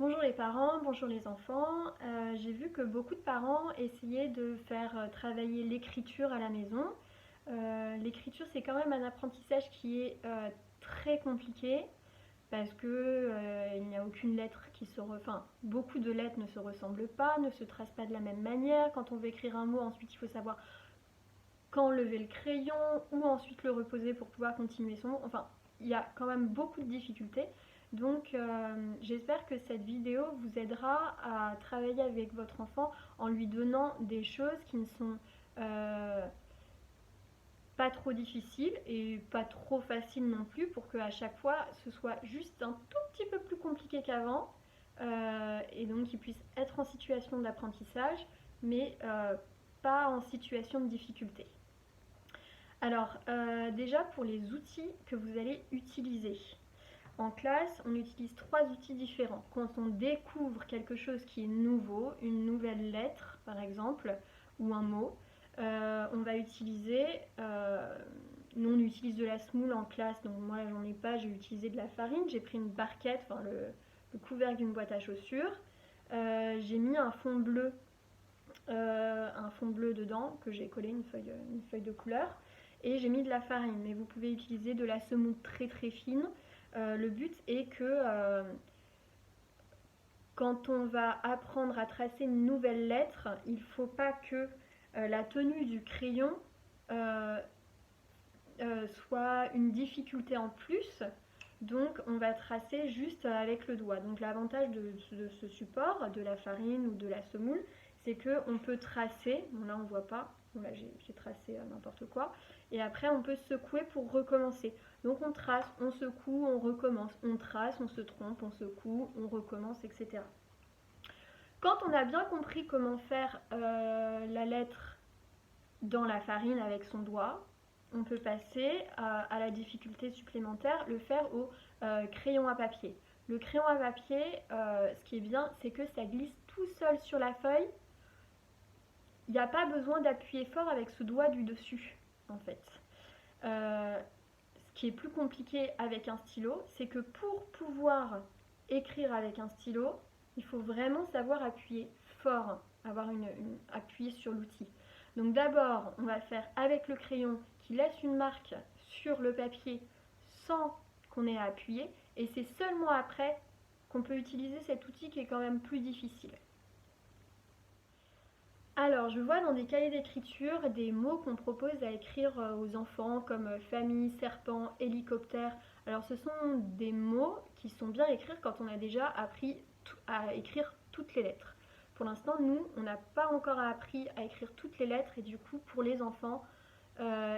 Bonjour les parents, bonjour les enfants. J'ai vu que beaucoup de parents essayaient de faire travailler l'écriture à la maison. L'écriture, c'est quand même un apprentissage qui est très compliqué parce que il n'y a aucune lettre qui enfin, beaucoup de lettres ne se ressemblent pas, ne se tracent pas de la même manière. Quand on veut écrire un mot, ensuite il faut savoir quand lever le crayon, ou ensuite le reposer pour pouvoir continuer son mot. Enfin, il y a quand même beaucoup de difficultés. Donc j'espère que cette vidéo vous aidera à travailler avec votre enfant en lui donnant des choses qui ne sont pas trop difficiles et pas trop faciles non plus, pour qu'à chaque fois ce soit juste un tout petit peu plus compliqué qu'avant, et donc qu'il puisse être en situation d'apprentissage mais pas en situation de difficulté. Alors déjà pour les outils que vous allez utiliser. En classe, on utilise 3 outils différents. Quand on découvre quelque chose qui est nouveau, une nouvelle lettre par exemple, ou un mot, on va utiliser, nous on utilise de la semoule en classe, donc moi j'en ai pas, j'ai utilisé de la farine, j'ai pris une barquette, enfin le couvercle d'une boîte à chaussures, j'ai mis un fond bleu dedans, que j'ai collé une feuille de couleur, et j'ai mis de la farine, mais vous pouvez utiliser de la semoule très très fine. Le but est que quand on va apprendre à tracer une nouvelle lettre, il ne faut pas que la tenue du crayon soit une difficulté en plus. Donc on va tracer juste avec le doigt. Donc l'avantage de ce support, de la farine ou de la semoule, c'est qu'on peut tracer. Bon là on voit pas, bon, là j'ai tracé n'importe quoi. Et après on peut secouer pour recommencer. Donc on trace, on secoue, on recommence. On trace, on se trompe, on secoue, on recommence, etc. Quand on a bien compris comment faire la lettre dans la farine avec son doigt, on peut passer à la difficulté supplémentaire, le faire au crayon à papier. Le crayon à papier, ce qui est bien, c'est que ça glisse tout seul sur la feuille. Il n'y a pas besoin d'appuyer fort avec ce doigt du dessus, en fait. Ce qui est plus compliqué avec un stylo, c'est que pour pouvoir écrire avec un stylo, il faut vraiment savoir appuyer fort, appuyer sur l'outil. Donc d'abord, on va faire avec le crayon qui laisse une marque sur le papier sans qu'on ait à appuyer, et c'est seulement après qu'on peut utiliser cet outil qui est quand même plus difficile. Alors, je vois dans des cahiers d'écriture des mots qu'on propose à écrire aux enfants comme famille, serpent, hélicoptère. Alors, ce sont des mots qui sont bien écrits quand on a déjà appris à écrire toutes les lettres. Pour l'instant, nous, on n'a pas encore appris à écrire toutes les lettres, et du coup, pour les enfants,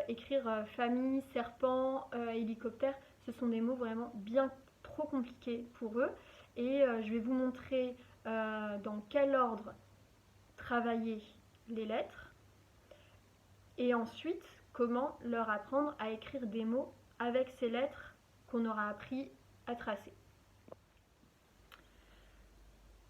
écrire famille, serpent, hélicoptère, ce sont des mots vraiment bien trop compliqués pour eux. Et je vais vous montrer dans quel ordre travailler les lettres, et ensuite comment leur apprendre à écrire des mots avec ces lettres qu'on aura appris à tracer.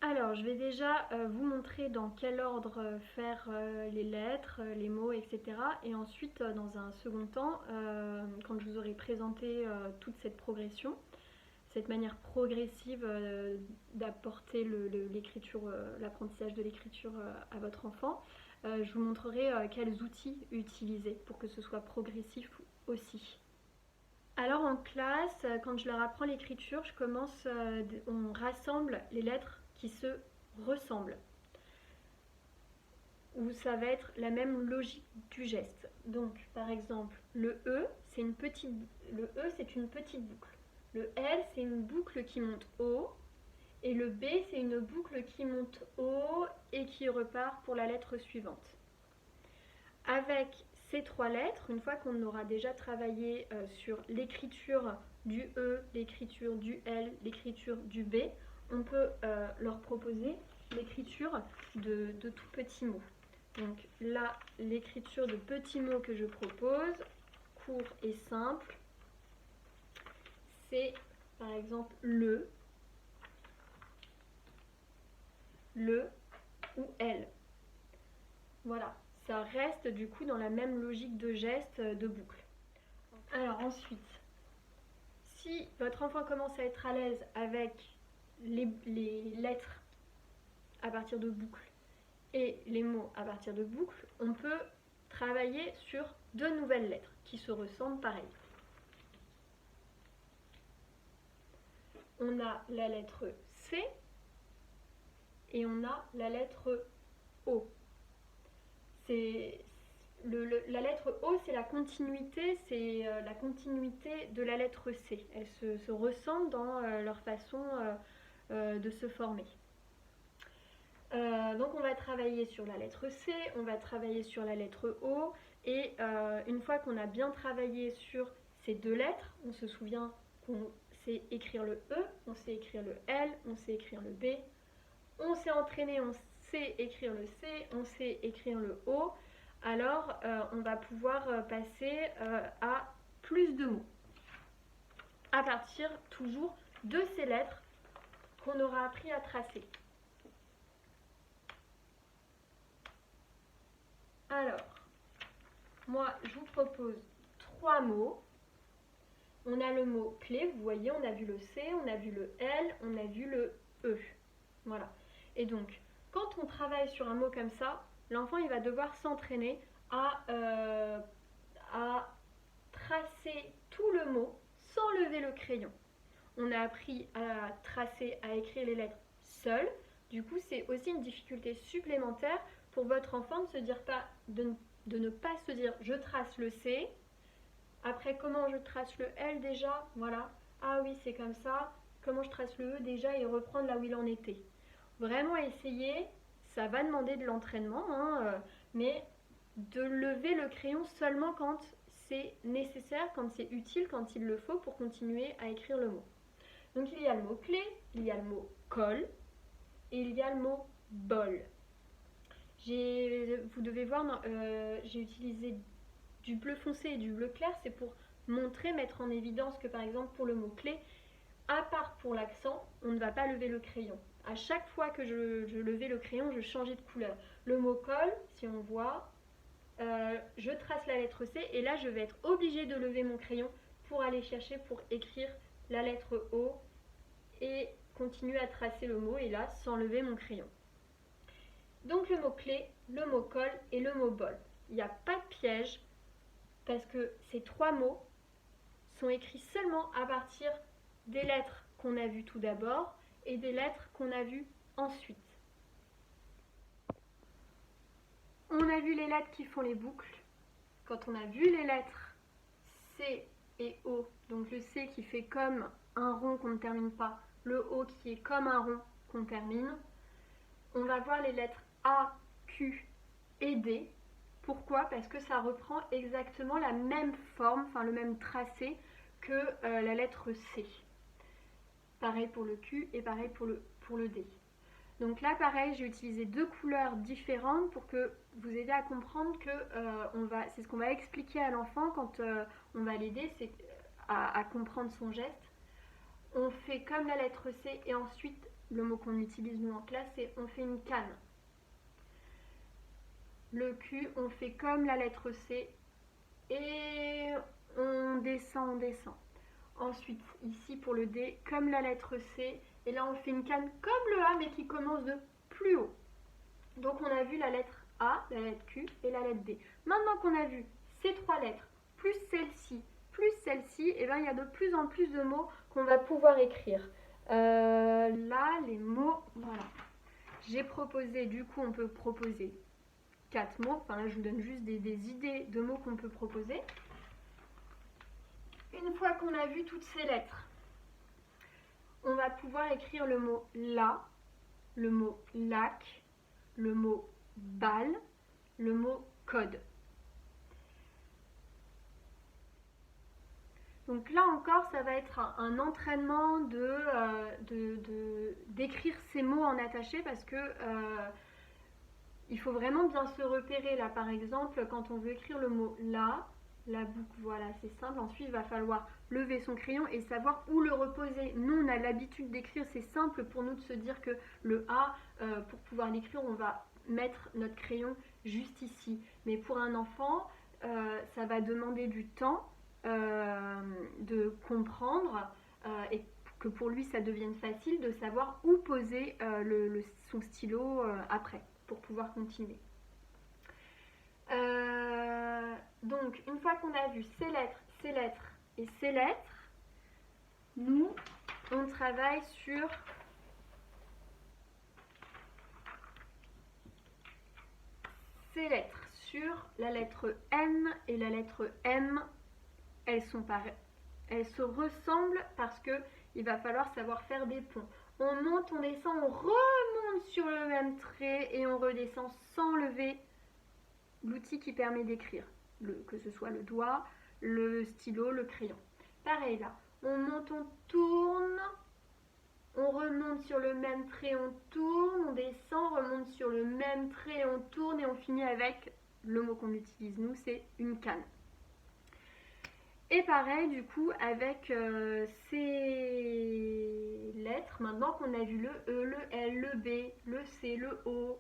Alors je vais déjà vous montrer dans quel ordre faire les lettres, les mots, etc. Et ensuite dans un second temps, quand je vous aurai présenté toute cette progression, cette manière progressive d'apporter l'écriture, l'apprentissage de l'écriture à votre enfant, je vous montrerai quels outils utiliser pour que ce soit progressif aussi. Alors en classe, quand je leur apprends l'écriture, on rassemble les lettres qui se ressemblent, où ça va être la même logique du geste. Donc par exemple, le E, c'est une petite boucle. Le L, c'est une boucle qui monte haut. Et le B, c'est une boucle qui monte haut et qui repart pour la lettre suivante. Avec ces 3 lettres, une fois qu'on aura déjà travaillé sur l'écriture du E, l'écriture du L, l'écriture du B, on peut leur proposer l'écriture de tout petits mots. Donc là, l'écriture de petits mots que je propose, court et simple, c'est par exemple le ou elle. Voilà, ça reste du coup dans la même logique de geste de boucle. Alors ensuite, si votre enfant commence à être à l'aise avec les lettres à partir de boucles et les mots à partir de boucles, on peut travailler sur 2 nouvelles lettres qui se ressemblent pareil. On a la lettre C et on a la lettre O. La lettre O, c'est la continuité de la lettre C. Elles se ressemblent dans leur façon de se former. Donc on va travailler sur la lettre C, on va travailler sur la lettre O, et une fois qu'on a bien travaillé sur ces 2 lettres, on se souvient qu'on sait écrire le E, on sait écrire le L, on sait écrire le B, on s'est entraîné, on sait écrire le C, on sait écrire le O, alors on va pouvoir passer à plus de mots, à partir toujours de ces lettres qu'on aura appris à tracer. Alors, moi je vous propose 3 mots. On a le mot clé, vous voyez, on a vu le C, on a vu le L, on a vu le E. Voilà. Et donc, quand on travaille sur un mot comme ça, l'enfant il va devoir s'entraîner à tracer tout le mot sans lever le crayon. On a appris à tracer, à écrire les lettres seul. Du coup, c'est aussi une difficulté supplémentaire pour votre enfant de ne pas se dire je trace le C. Après, comment je trace le L déjà? Voilà. Ah oui, c'est comme ça. Comment je trace le E déjà et reprendre là où il en était. Vraiment essayer, ça va demander de l'entraînement, mais de lever le crayon seulement quand c'est nécessaire, quand c'est utile, quand il le faut pour continuer à écrire le mot. Donc il y a le mot clé, il y a le mot colle et il y a le mot bol. Vous devez voir, j'ai utilisé du bleu foncé et du bleu clair, c'est pour montrer, mettre en évidence que par exemple pour le mot clé, à part pour l'accent, on ne va pas lever le crayon. À chaque fois que je levais le crayon, je changeais de couleur. Le mot colle, si on voit, je trace la lettre C et là je vais être obligée de lever mon crayon pour aller chercher, pour écrire la lettre O et continuer à tracer le mot et là sans lever mon crayon. Donc le mot clé, le mot colle et le mot bol. Il n'y a pas de piège parce que ces 3 mots sont écrits seulement à partir des lettres qu'on a vues tout d'abord et des lettres qu'on a vues ensuite. On a vu les lettres qui font les boucles. Quand on a vu les lettres C et O, donc le C qui fait comme un rond qu'on ne termine pas, le O qui est comme un rond qu'on termine, on va voir les lettres A, Q et D. Pourquoi? Parce que ça reprend exactement la même forme, enfin le même tracé que la lettre C. Pareil pour le Q et pareil pour le D. Donc là, pareil, j'ai utilisé 2 couleurs différentes pour que vous ayez à comprendre que c'est ce qu'on va expliquer à l'enfant quand on va l'aider, c'est à comprendre son geste. On fait comme la lettre C et ensuite, le mot qu'on utilise nous en classe, c'est on fait une canne. Le Q, on fait comme la lettre C et on descend, Ensuite, ici pour le D, comme la lettre C, et là on fait une canne comme le A mais qui commence de plus haut. Donc on a vu la lettre A, la lettre Q et la lettre D. Maintenant qu'on a vu ces 3 lettres, plus celle-ci, et bien il y a de plus en plus de mots qu'on va pouvoir écrire. Là, les mots, voilà. J'ai proposé, du coup on peut proposer 4 mots. Enfin là je vous donne juste des idées de mots qu'on peut proposer. Une fois qu'on a vu toutes ces lettres, on va pouvoir écrire le mot la, le mot lac, le mot balle, le mot code. Donc là encore, ça va être un entraînement d'écrire ces mots en attaché parce que il faut vraiment bien se repérer. Là, par exemple, quand on veut écrire le mot la boucle, voilà, c'est simple. Ensuite, il va falloir lever son crayon et savoir où le reposer. Nous, on a l'habitude d'écrire, c'est simple pour nous de se dire que le A, pour pouvoir l'écrire, on va mettre notre crayon juste ici. Mais pour un enfant, ça va demander du temps de comprendre et que pour lui ça devienne facile de savoir où poser son stylo après pour pouvoir continuer. Donc une fois qu'on a vu ces lettres et ces lettres, nous on travaille sur ces lettres. Sur la lettre N et la lettre M, elles se ressemblent parce que il va falloir savoir faire des ponts. On monte, on descend, on remonte sur le même trait et on redescend sans lever l'outil qui permet d'écrire, que ce soit le doigt, le stylo, le crayon. Pareil là, on monte, on tourne, on remonte sur le même trait, on tourne, on descend, on remonte sur le même trait, on tourne et on finit avec le mot qu'on utilise nous, c'est une canne. Et pareil du coup avec ces lettres, maintenant qu'on a vu le E, le L, le B, le C, le O,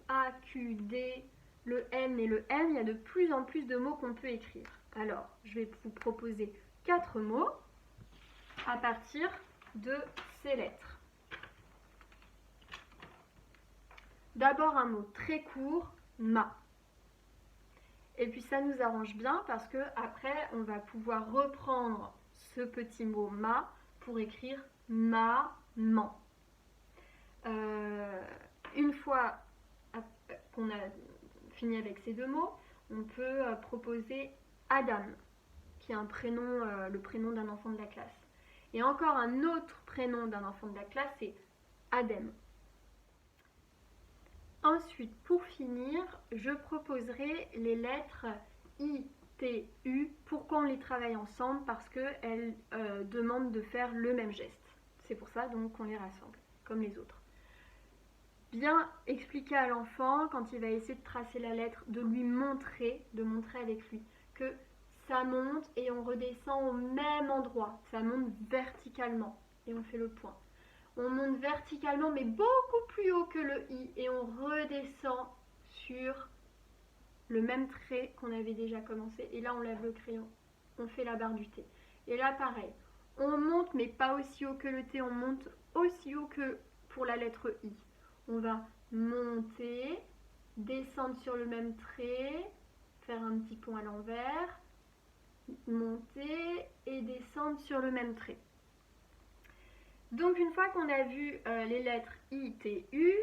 A, Q, D, le N et le M, il y a de plus en plus de mots qu'on peut écrire. Alors, je vais vous proposer 4 mots à partir de ces lettres. D'abord un mot très court, ma. Et puis ça nous arrange bien parce que après on va pouvoir reprendre ce petit mot ma pour écrire maman. Une fois qu'on a fini avec ces deux mots, on peut proposer Adam, qui est un prénom, le prénom d'un enfant de la classe. Et encore un autre prénom d'un enfant de la classe, c'est Adem. Ensuite, pour finir, je proposerai les lettres I, T, U. Pourquoi on les travaille ensemble? Parce qu'elles demandent de faire le même geste. C'est pour ça donc qu'on les rassemble, comme les autres. Bien expliquer à l'enfant, quand il va essayer de tracer la lettre, de lui montrer, de montrer avec lui que ça monte et on redescend au même endroit. Ça monte verticalement et on fait le point. On monte verticalement mais beaucoup plus haut que le I et on redescend sur le même trait qu'on avait déjà commencé. Et là on lève le crayon, on fait la barre du T. Et là pareil, on monte mais pas aussi haut que le T, on monte aussi haut que pour la lettre I. On va monter, descendre sur le même trait, faire un petit pont à l'envers, monter et descendre sur le même trait. Donc une fois qu'on a vu les lettres I, T, U,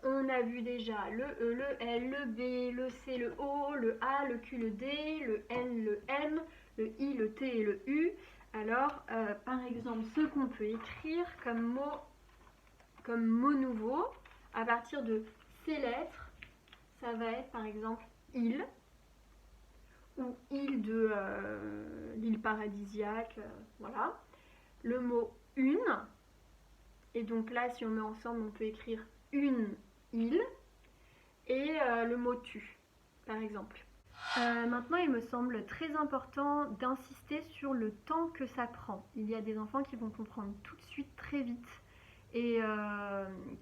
on a vu déjà le E, le L, le B, le C, le O, le A, le Q, le D, le N, le M, le I, le T et le U. Alors par exemple ce qu'on peut écrire comme mot nouveau à partir de ces lettres, ça va être par exemple île ou île de l'île paradisiaque, voilà. Le mot une, et donc là si on met ensemble on peut écrire une île, et le mot tu par exemple. Maintenant il me semble très important d'insister sur le temps que ça prend. Il y a des enfants qui vont comprendre tout de suite très vite et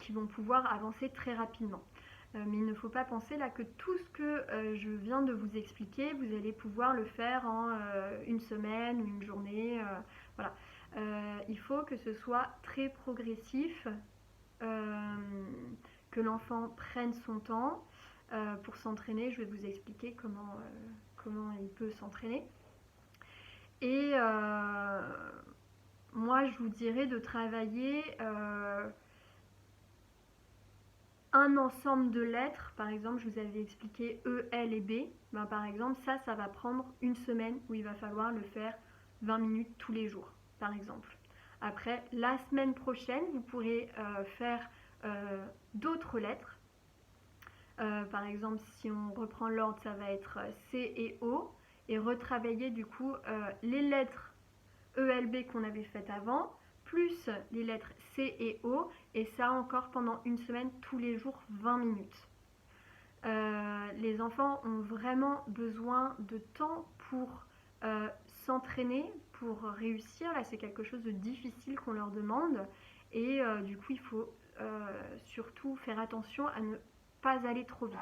qui vont pouvoir avancer très rapidement. Mais il ne faut pas penser là que tout ce que je viens de vous expliquer, vous allez pouvoir le faire en une semaine ou une journée. Voilà. Il faut que ce soit très progressif, que l'enfant prenne son temps pour s'entraîner. Je vais vous expliquer comment il peut s'entraîner. Et moi, je vous dirais de travailler un ensemble de lettres. Par exemple, je vous avais expliqué E, L et B. Ben, par exemple, ça va prendre une semaine où il va falloir le faire 20 minutes tous les jours, par exemple. Après, la semaine prochaine, vous pourrez faire d'autres lettres. Par exemple, si on reprend l'ordre, ça va être C et O. Et retravailler du coup les lettres E, L, B qu'on avait faites avant, plus les lettres C et O, et ça encore pendant une semaine, tous les jours, 20 minutes. Les enfants ont vraiment besoin de temps pour s'entraîner, pour réussir. Là, c'est quelque chose de difficile qu'on leur demande, et du coup, il faut surtout faire attention à ne pas aller trop vite.